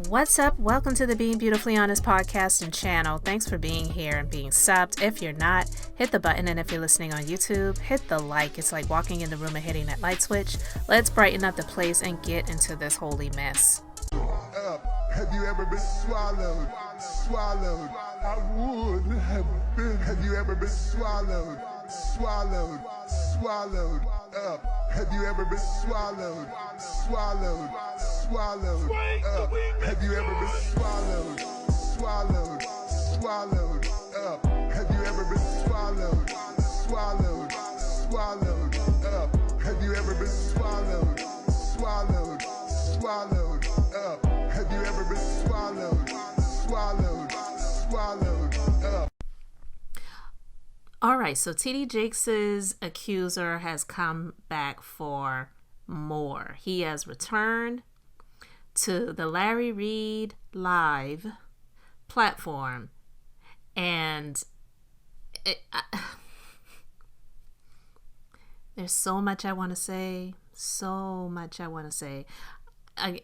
What's up? Welcome to the Being Beautifully Honest podcast and channel. Thanks for being here and being subbed. If you're not, hit the button, and if you're listening on YouTube, hit the like. It's like walking in the room and hitting that light switch. Let's brighten up the place and get into this holy mess. Have you ever been swallowed? Swallowed. I would have been. Have you ever been swallowed? Swallowed. Swallowed up. Have you ever been swallowed? Swallowed. Swallowed up. Have you ever been swallowed? Swallowed. Swallowed up. Have you ever been swallowed? Swallowed. Swallowed up. Have you ever been swallowed? Swallowed. Swallowed up. Have you ever been swallowed? Swallowed. Swallowed up. All right, so tdjakes' Accuser has come back for more. He has returned to the Larry Reid live platform, and there's so much I want to say. I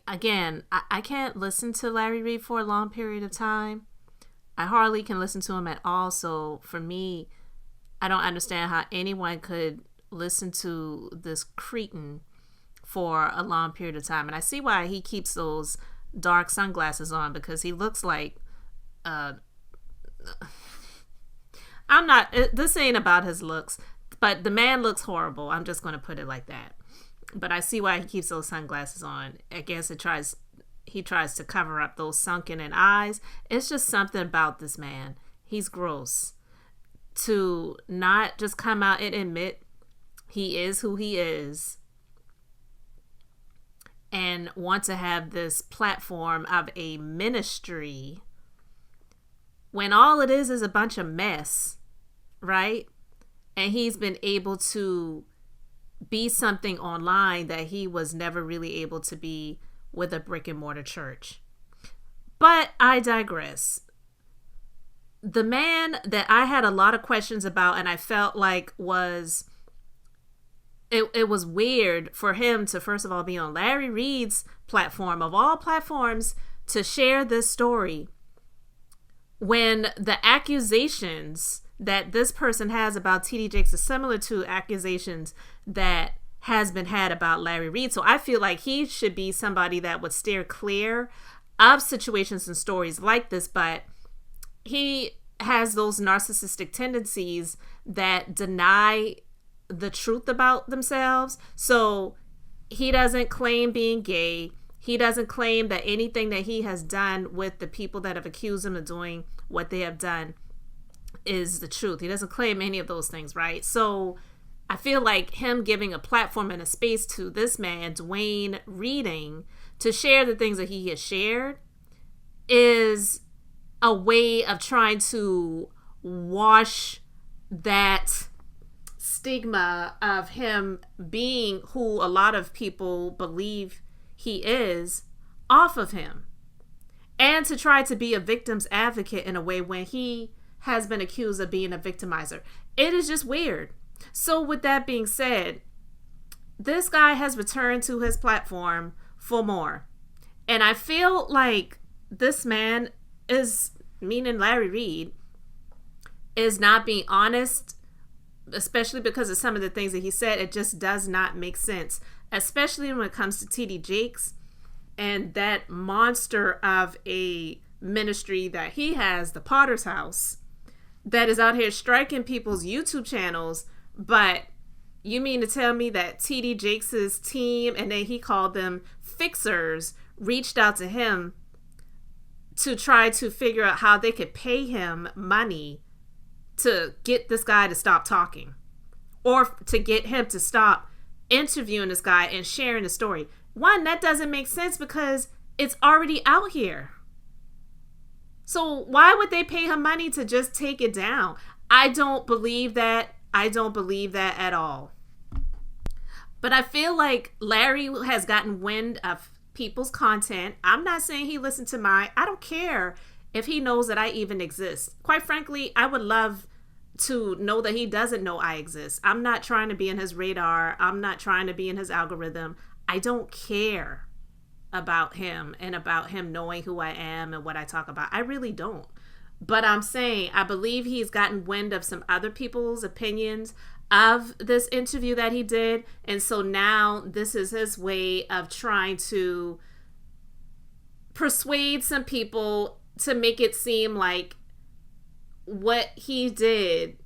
can't listen to Larry Reid for a long period of time. I hardly can listen to him at all. So for me, I don't understand how anyone could listen to this cretin for a long period of time. And I see why he keeps those dark sunglasses on, because he looks like this ain't about his looks, but the man looks horrible. I'm just going to put it like that. But I see why he keeps those sunglasses on. I guess he tries to cover up those sunken in eyes. It's just something about this man. He's gross. To not just come out and admit he is who he is and want to have this platform of a ministry when all it is a bunch of mess, right? And he's been able to be something online that he was never really able to be with a brick and mortar church. But I digress. The man that I had a lot of questions about, and I felt like it was weird for him to, first of all, be on Larry Reid's platform, of all platforms, to share this story when the accusations that this person has about tdjakes is similar to accusations that has been had about Larry Reid. So I feel like he should be somebody that would steer clear of situations and stories like this, but he has those narcissistic tendencies that deny the truth about themselves. So he doesn't claim being gay. He doesn't claim that anything that he has done with the people that have accused him of doing what they have done is the truth. He doesn't claim any of those things, right? So I feel like him giving a platform and a space to this man, duanereading, to share the things that he has shared is a way of trying to wash that stigma of him being who a lot of people believe he is off of him, and to try to be a victim's advocate in a way when he has been accused of being a victimizer. It is just weird. So with that being said, this guy has returned to his platform for more. And I feel like this man is, meaning Larry Reid, is not being honest, especially because of some of the things that he said. It just does not make sense, especially when it comes to tdjakes and that monster of a ministry that he has, the Potter's House, that is out here striking people's YouTube channels. But you mean to tell me that tdjakes' team, and then he called them fixers, reached out to him to try to figure out how they could pay him money to get this guy to stop talking, or to get him to stop interviewing this guy and sharing the story? One, that doesn't make sense because it's already out here. So why would they pay him money to just take it down? I don't believe that. I don't believe that at all. But I feel like Larry has gotten wind of people's content. I'm not saying he listened to mine. I don't care if he knows that I even exist. Quite frankly, I would love to know that he doesn't know I exist. I'm not trying to be in his radar. I'm not trying to be in his algorithm. I don't care. about him and about him knowing who I am and what I talk about. I really don't. But I'm saying I believe he's gotten wind of some other people's opinions of this interview that he did. And so now this is his way of trying to persuade some people to make it seem like what he did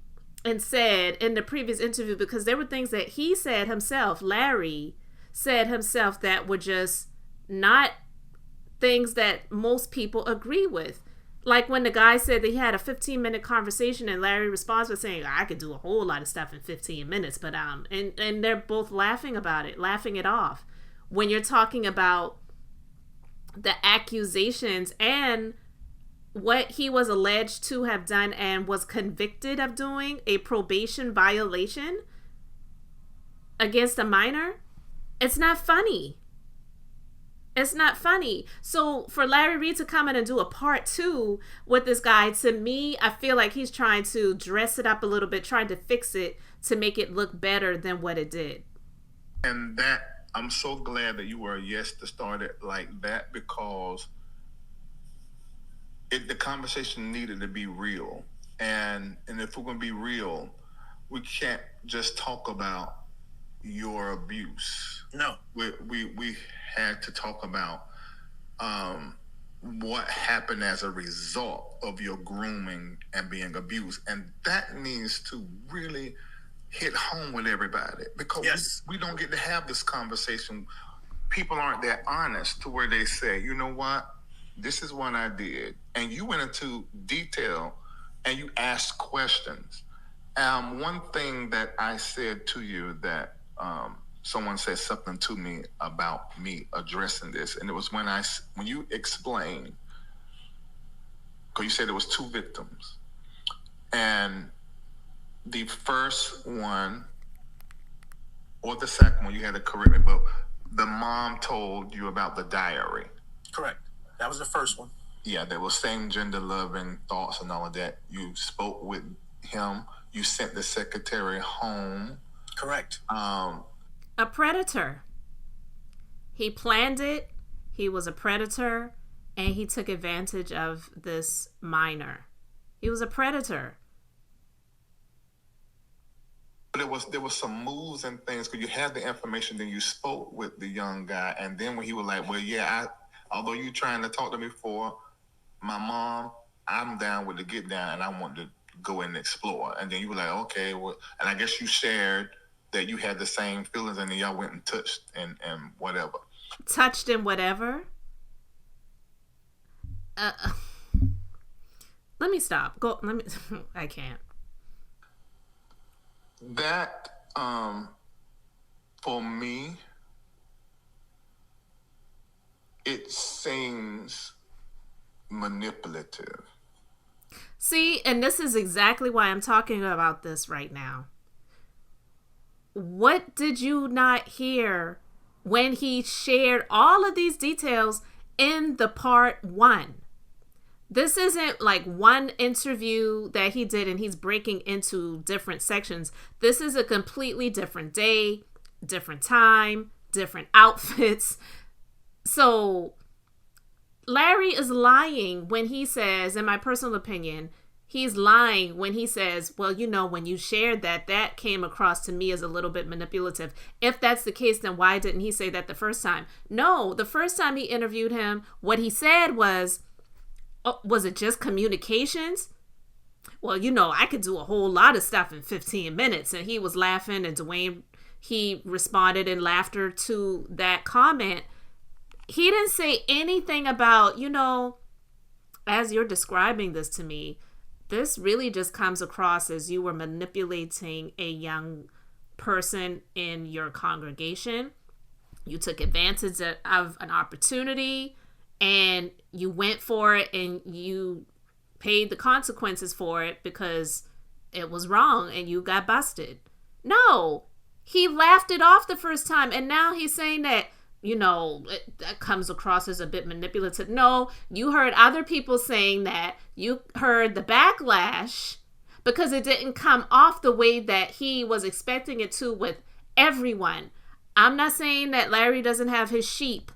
and said in the previous interview, because there were things that he said himself, Larry said himself, that were just not things that most people agree with. Like when the guy said that he had a 15-minute conversation and Larry responds by saying, I could do a whole lot of stuff in 15 minutes, but and they're both laughing about it, laughing it off. When you're talking about the accusations and what he was alleged to have done and was convicted of doing, a probation violation against a minor, it's not funny. It's not funny. So for Larry Reid to come in and do a part 2 with this guy, to me, I feel like he's trying to dress it up a little bit, trying to fix it to make it look better than what it did. And that, I'm so glad that you were a yes to start it like that, because the conversation needed to be real. And if we're going to be real, we can't just talk about your abuse. No. We had to talk about what happened as a result of your grooming and being abused. And that needs to really hit home with everybody, because we don't get to have this conversation. People aren't that honest to where they say, you know what, this is what I did. And you went into detail and you asked questions. One thing that I said to you that someone said something to me about me addressing this, and it was when you explained, because you said there was 2 victims, and the first one or the second one, you had to correct me, but the mom told you about the diary. Correct. That was the first one. Yeah, there was same gender loving thoughts and all of that. You spoke with him. You sent the secretary home. Correct. A predator. He planned it. He was a predator, and he took advantage of this minor. He was a predator. There was some moves and things, because you had the information, then you spoke with the young guy, and then when he was like, well, yeah, although you trying to talk to me for my mom, I'm down with the get down, and I want to go and explore. And then you were like, okay, well, and I guess you shared that you had the same feelings, and then y'all went and touched and whatever. Touched and whatever? Let me stop. I can't. That, for me, it seems manipulative. See, and this is exactly why I'm talking about this right now. What did you not hear when he shared all of these details in the part 1? This isn't like one interview that he did and he's breaking into different sections. This is a completely different day, different time, different outfits. So Larry is lying when he says, in my personal opinion, he's lying when he says, well, you know, when you shared that came across to me as a little bit manipulative. If that's the case, then why didn't he say that the first time? No, the first time he interviewed him, what he said was it just communications? Well, you know, I could do a whole lot of stuff in 15 minutes. And he was laughing, and Dwayne, he responded in laughter to that comment. He didn't say anything about, you know, as you're describing this to me, this really just comes across as you were manipulating a young person in your congregation. You took advantage of an opportunity and you went for it, and you paid the consequences for it because it was wrong and you got busted. No, he laughed it off the first time, and now he's saying that, you know, that comes across as a bit manipulative. No, you heard other people saying that. You heard the backlash because it didn't come off the way that he was expecting it to with everyone. I'm not saying that Larry doesn't have his sheep.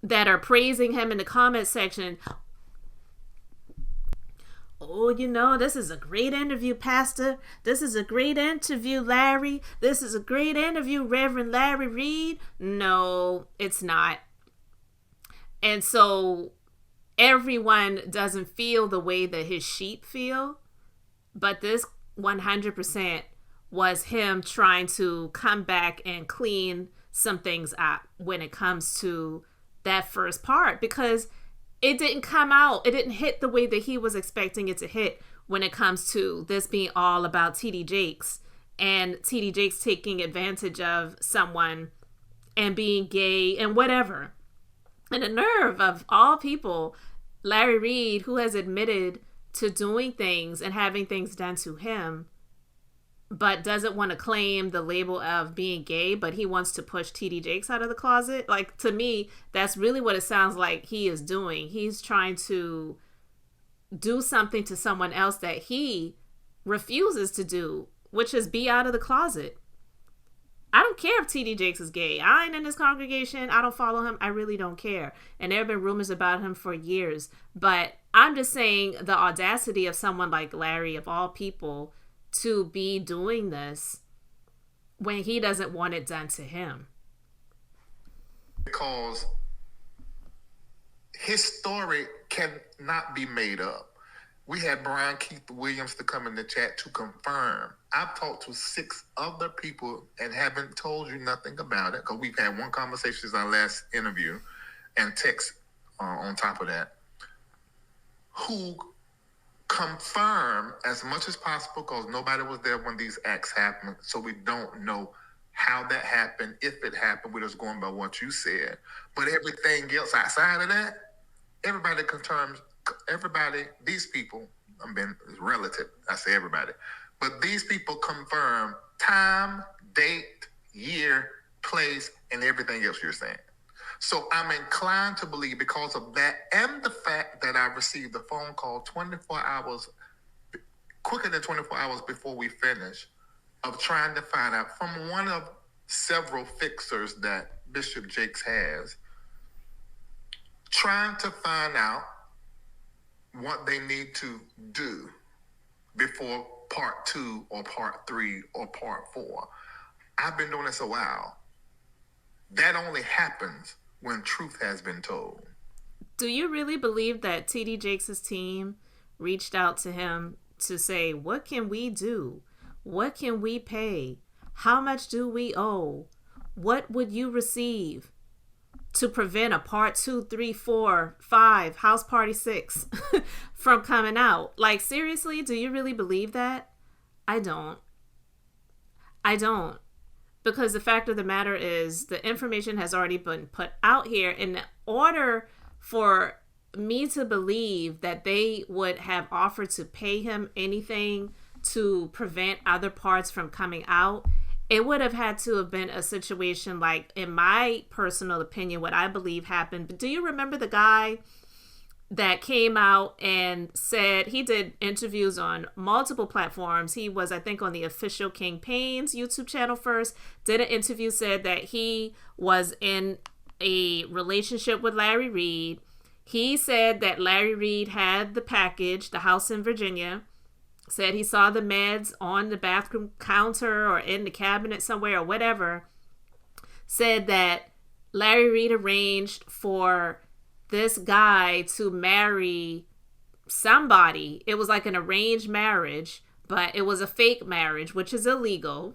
that are praising him in the comment section. Oh, this is a great interview, Pastor. This is a great interview, Larry. This is a great interview, Reverend Larry Reid. No, it's not. And so everyone doesn't feel the way that his sheep feel. But this 100% was him trying to come back and clean some things up when it comes to that first part, because it didn't come out. It didn't hit the way that he was expecting it to hit when it comes to this being all about tdjakes and tdjakes taking advantage of someone and being gay and whatever. And the nerve of all people, Larry Reid, who has admitted to doing things and having things done to him, but doesn't want to claim the label of being gay, but he wants to push tdjakes out of the closet. Like, to me, that's really what it sounds like he is doing. He's trying to do something to someone else that he refuses to do, which is be out of the closet. I don't care if tdjakes is gay. I ain't in this congregation. I don't follow him. I really don't care. And there have been rumors about him for years. But I'm just saying the audacity of someone like Larry, of all people, to be doing this when he doesn't want it done to him. Because his story cannot be made up. We had Brian Keith Williams to come in the chat to confirm. I've talked to 6 other people and haven't told you nothing about it, because we've had one conversation since our last interview and text on top of that, who confirm as much as possible, because nobody was there when these acts happened, so we don't know how that happened, if it happened. We're just going by what you said. But everything else outside of that, everybody confirms. Everybody, these people, I'm being relative, I say everybody, but these people confirm time, date, year, place, and everything else you're saying. So I'm inclined to believe, because of that and the fact that I received a phone call 24 hours, quicker than 24 hours before we finish, of trying to find out from one of several fixers that Bishop Jakes has, trying to find out what they need to do before part 2 or part 3 or part 4. I've been doing this a while. That only happens when truth has been told. Do you really believe that TD Jakes' team reached out to him to say, what can we do? What can we pay? How much do we owe? What would you receive to prevent a part 2, 3, 4, 5, house party 6 from coming out? Like, seriously, do you really believe that? I don't. Because the fact of the matter is, the information has already been put out here. In order for me to believe that they would have offered to pay him anything to prevent other parts from coming out, it would have had to have been a situation like, in my personal opinion, what I believe happened. But do you remember the guy that came out and said, he did interviews on multiple platforms. He was, I think, on the official King Payne's YouTube channel first, did an interview, said that he was in a relationship with Larry Reid. He said that Larry Reid had the package, the house in Virginia, said he saw the meds on the bathroom counter or in the cabinet somewhere or whatever, said that Larry Reid arranged for this guy to marry somebody. It was like an arranged marriage, but it was a fake marriage, which is illegal.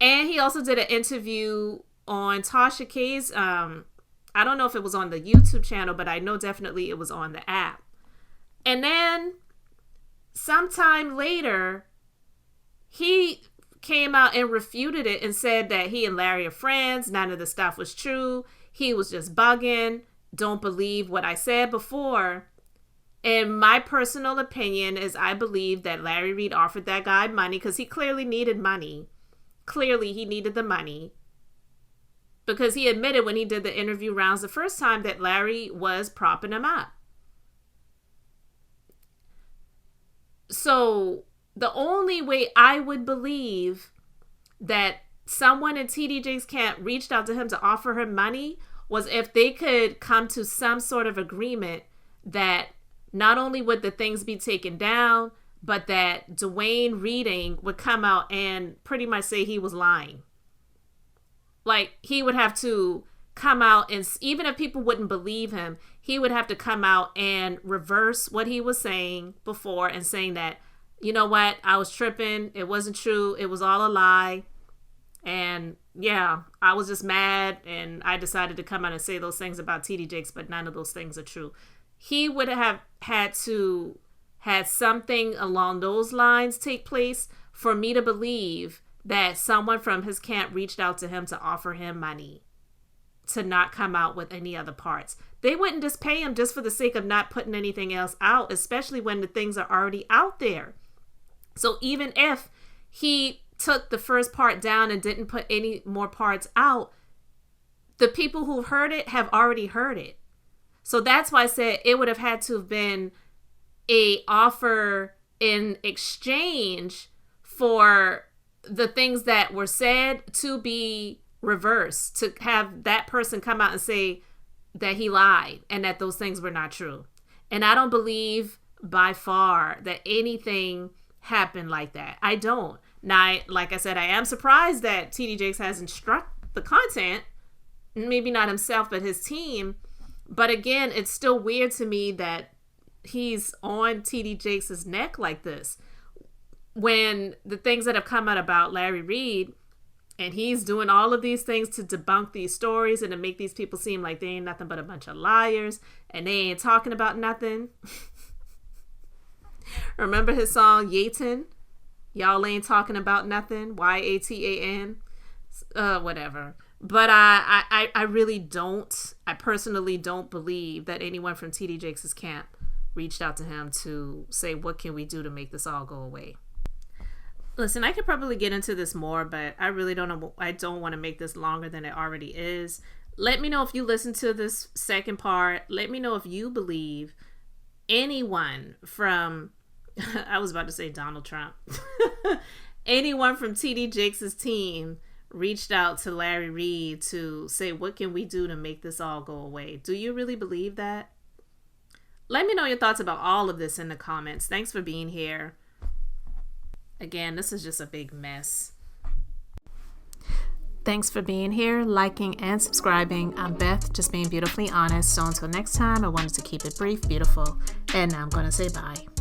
And he also did an interview on Tasha K's, I don't know if it was on the YouTube channel, but I know definitely it was on the app. And then sometime later, he came out and refuted it and said that he and Larry are friends. None of the stuff was true. He was just bugging. Don't believe what I said before. And my personal opinion is, I believe that Larry Reid offered that guy money because he clearly needed money. Clearly he needed the money. Because he admitted when he did the interview rounds the first time that Larry was propping him up. So the only way I would believe that someone in TD Jakes camp reached out to him to offer him money was if they could come to some sort of agreement that not only would the things be taken down, but that Duanereading would come out and pretty much say he was lying. Like, he would have to come out, and even if people wouldn't believe him, he would have to come out and reverse what he was saying before and saying that, you know what, I was tripping. It wasn't true. It was all a lie. And yeah, I was just mad and I decided to come out and say those things about tdjakes, but none of those things are true. He would have had to had something along those lines take place for me to believe that someone from his camp reached out to him to offer him money to not come out with any other parts. They wouldn't just pay him just for the sake of not putting anything else out, especially when the things are already out there. So even if he took the first part down and didn't put any more parts out, the people who heard it have already heard it. So that's why I said it would have had to have been a offer in exchange for the things that were said to be reversed, to have that person come out and say that he lied and that those things were not true. And I don't believe by far that anything happened like that. I don't. Now, like I said, I am surprised that tdjakes hasn't struck the content, maybe not himself, but his team. But again, it's still weird to me that he's on tdjakes' neck like this when the things that have come out about Larry Reid, and he's doing all of these things to debunk these stories and to make these people seem like they ain't nothing but a bunch of liars and they ain't talking about nothing. Remember his song Yatan? Y'all ain't talking about nothing. YATAN. Whatever. But I really don't. I personally don't believe that anyone from tdjakes' camp reached out to him to say, what can we do to make this all go away? Listen, I could probably get into this more, but I really don't know. I don't want to make this longer than it already is. Let me know if you listen to this second part. Let me know if you believe anyone from, I was about to say Donald Trump, anyone from tdjakes' team reached out to Larry Reid to say, what can we do to make this all go away? Do you really believe that? Let me know your thoughts about all of this in the comments. Thanks for being here. Again, this is just a big mess. Thanks for being here, liking, and subscribing. I'm Beth, just being beautifully honest. So until next time, I wanted to keep it brief, beautiful, and now I'm going to say bye.